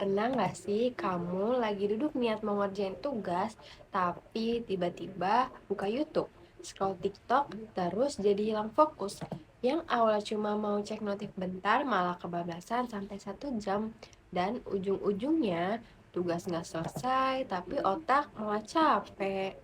Pernah nggak sih kamu lagi duduk niat mau ngerjain tugas, tapi tiba-tiba buka YouTube, scroll TikTok, terus jadi hilang fokus? Yang awalnya cuma mau cek notif bentar, malah kebablasan sampai 1 jam. Dan ujung-ujungnya tugas nggak selesai, tapi otak malah capek.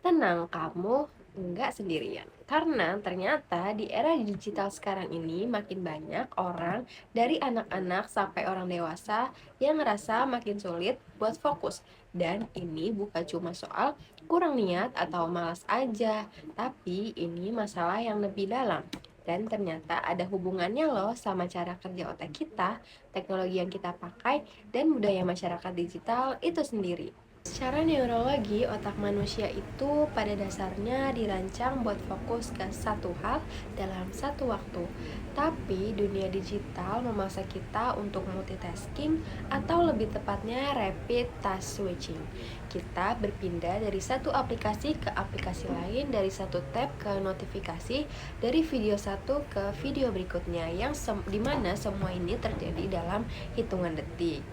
Tenang, kamu nggak sendirian. Karena ternyata di era digital sekarang ini makin banyak orang dari anak-anak sampai orang dewasa yang ngerasa makin sulit buat fokus. Dan ini bukan cuma soal kurang niat atau malas aja, tapi ini masalah yang lebih dalam. Dan ternyata ada hubungannya loh sama cara kerja otak kita, teknologi yang kita pakai, dan budaya masyarakat digital itu sendiri. Secara neurologi, otak manusia itu pada dasarnya dirancang buat fokus ke satu hal dalam satu waktu. Tapi dunia digital memaksa kita untuk multitasking atau lebih tepatnya rapid task switching. Kita berpindah dari satu aplikasi ke aplikasi lain, dari satu tab ke notifikasi, dari video satu ke video berikutnya yang dimana semua ini terjadi dalam hitungan detik.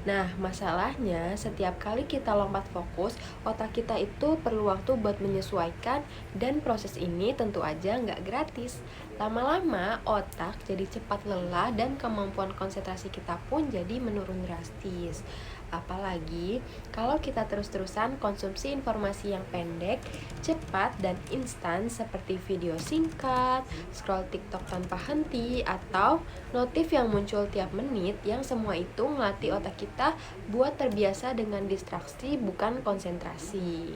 Nah, masalahnya setiap kali kita lompat fokus, otak kita itu perlu waktu buat menyesuaikan dan proses ini tentu aja nggak gratis. Lama-lama otak jadi cepat lelah dan kemampuan konsentrasi kita pun jadi menurun drastis. Apalagi kalau kita terus-terusan konsumsi informasi yang pendek, cepat, dan instan seperti video singkat, scroll TikTok tanpa henti, atau notif yang muncul tiap menit, yang semua itu melatih otak kita buat terbiasa dengan distraksi bukan konsentrasi.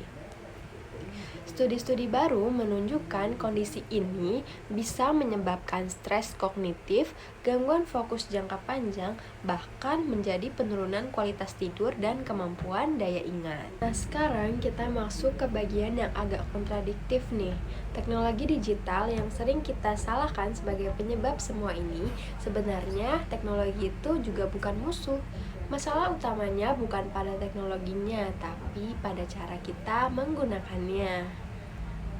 Studi-studi baru menunjukkan kondisi ini bisa menyebabkan stres kognitif, gangguan fokus jangka panjang, bahkan menjadi penurunan kualitas tidur dan kemampuan daya ingat. Nah, sekarang kita masuk ke bagian yang agak kontradiktif nih. Teknologi digital yang sering kita salahkan sebagai penyebab semua ini, sebenarnya teknologi itu juga bukan musuh. Masalah utamanya bukan pada teknologinya, tapi pada cara kita menggunakannya.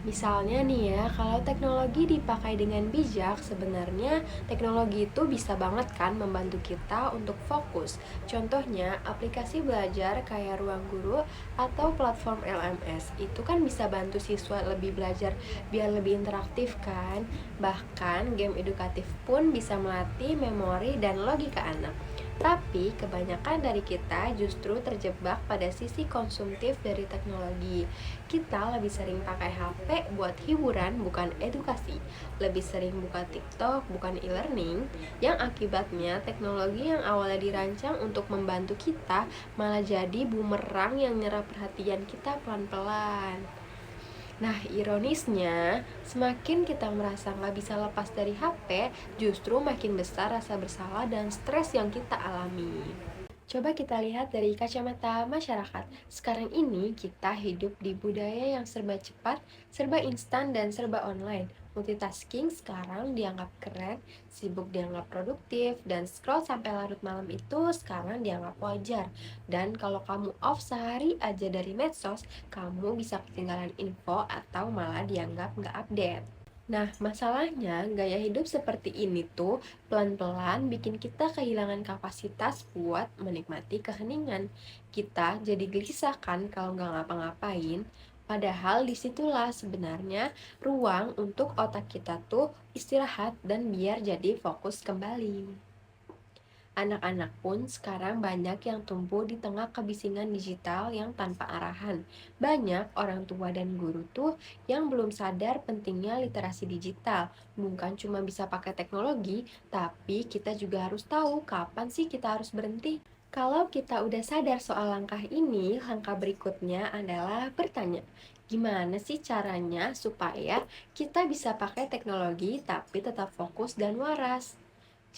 Misalnya nih ya, kalau teknologi dipakai dengan bijak, sebenarnya teknologi itu bisa banget kan membantu kita untuk fokus. Contohnya, aplikasi belajar kayak Ruang Guru atau platform LMS. Itu kan bisa bantu siswa lebih belajar biar lebih interaktif kan. Bahkan game edukatif pun bisa melatih memori dan logika anak. Tapi kebanyakan dari kita justru terjebak pada sisi konsumtif dari teknologi. Kita lebih sering pakai HP buat hiburan bukan edukasi. Lebih sering buka TikTok bukan e-learning, yang akibatnya teknologi yang awalnya dirancang untuk membantu kita malah jadi bumerang yang nyerap perhatian kita pelan-pelan. Nah, ironisnya, semakin kita merasa nggak bisa lepas dari HP, justru makin besar rasa bersalah dan stres yang kita alami. Coba kita lihat dari kacamata masyarakat. Sekarang ini kita hidup di budaya yang serba cepat, serba instan, dan serba online. Multitasking sekarang dianggap keren, sibuk dianggap produktif, dan scroll sampai larut malam itu sekarang dianggap wajar. Dan kalau kamu off sehari aja dari medsos, kamu bisa ketinggalan info atau malah dianggap nggak update. Nah, masalahnya gaya hidup seperti ini tuh pelan-pelan bikin kita kehilangan kapasitas buat menikmati keheningan. Kita jadi gelisah kan kalau nggak ngapa-ngapain. Padahal disitulah sebenarnya ruang untuk otak kita tuh istirahat dan biar jadi fokus kembali. Anak-anak pun sekarang banyak yang tumbuh di tengah kebisingan digital yang tanpa arahan. Banyak orang tua dan guru tuh yang belum sadar pentingnya literasi digital. Bukan cuma bisa pakai teknologi, tapi kita juga harus tahu kapan sih kita harus berhenti. Kalau kita udah sadar soal langkah ini, langkah berikutnya adalah bertanya, gimana sih caranya supaya kita bisa pakai teknologi tapi tetap fokus dan waras?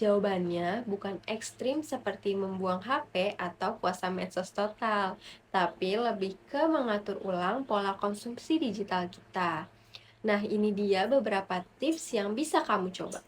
Jawabannya bukan ekstrim seperti membuang HP atau puasa medsos total, tapi lebih ke mengatur ulang pola konsumsi digital kita. Nah, ini dia beberapa tips yang bisa kamu coba.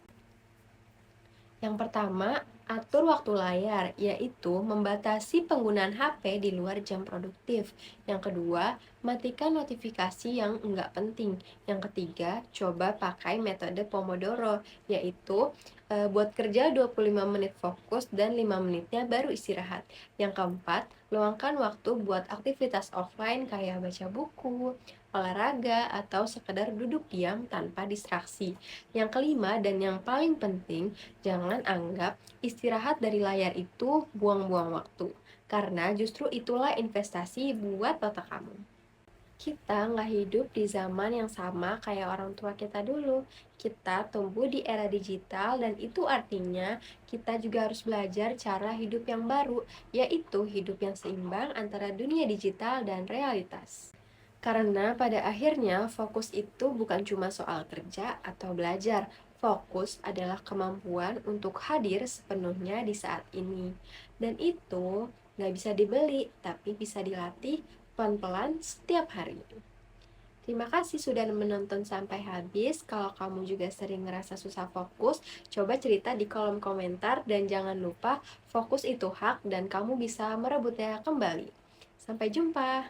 Yang pertama, atur waktu layar, yaitu membatasi penggunaan HP di luar jam produktif. Yang kedua, matikan notifikasi yang enggak penting. Yang ketiga, coba pakai metode Pomodoro, yaitu Buat kerja 25 menit fokus dan 5 menitnya baru istirahat. Yang keempat, luangkan waktu buat aktivitas offline kayak baca buku, olahraga, atau sekedar duduk diam tanpa distraksi. Yang kelima dan yang paling penting, jangan anggap istirahat dari layar itu buang-buang waktu. Karena justru itulah investasi buat otak kamu. Kita nggak hidup di zaman yang sama kayak orang tua kita dulu. Kita tumbuh di era digital dan itu artinya kita juga harus belajar cara hidup yang baru, yaitu hidup yang seimbang antara dunia digital dan realitas. Karena pada akhirnya fokus itu bukan cuma soal kerja atau belajar. Fokus adalah kemampuan untuk hadir sepenuhnya di saat ini. Dan itu nggak bisa dibeli, tapi bisa dilatih pelan-pelan setiap hari. Terima kasih sudah menonton sampai habis. Kalau kamu juga sering ngerasa susah fokus, coba cerita di kolom komentar dan jangan lupa fokus itu hak dan kamu bisa merebutnya kembali. Sampai jumpa.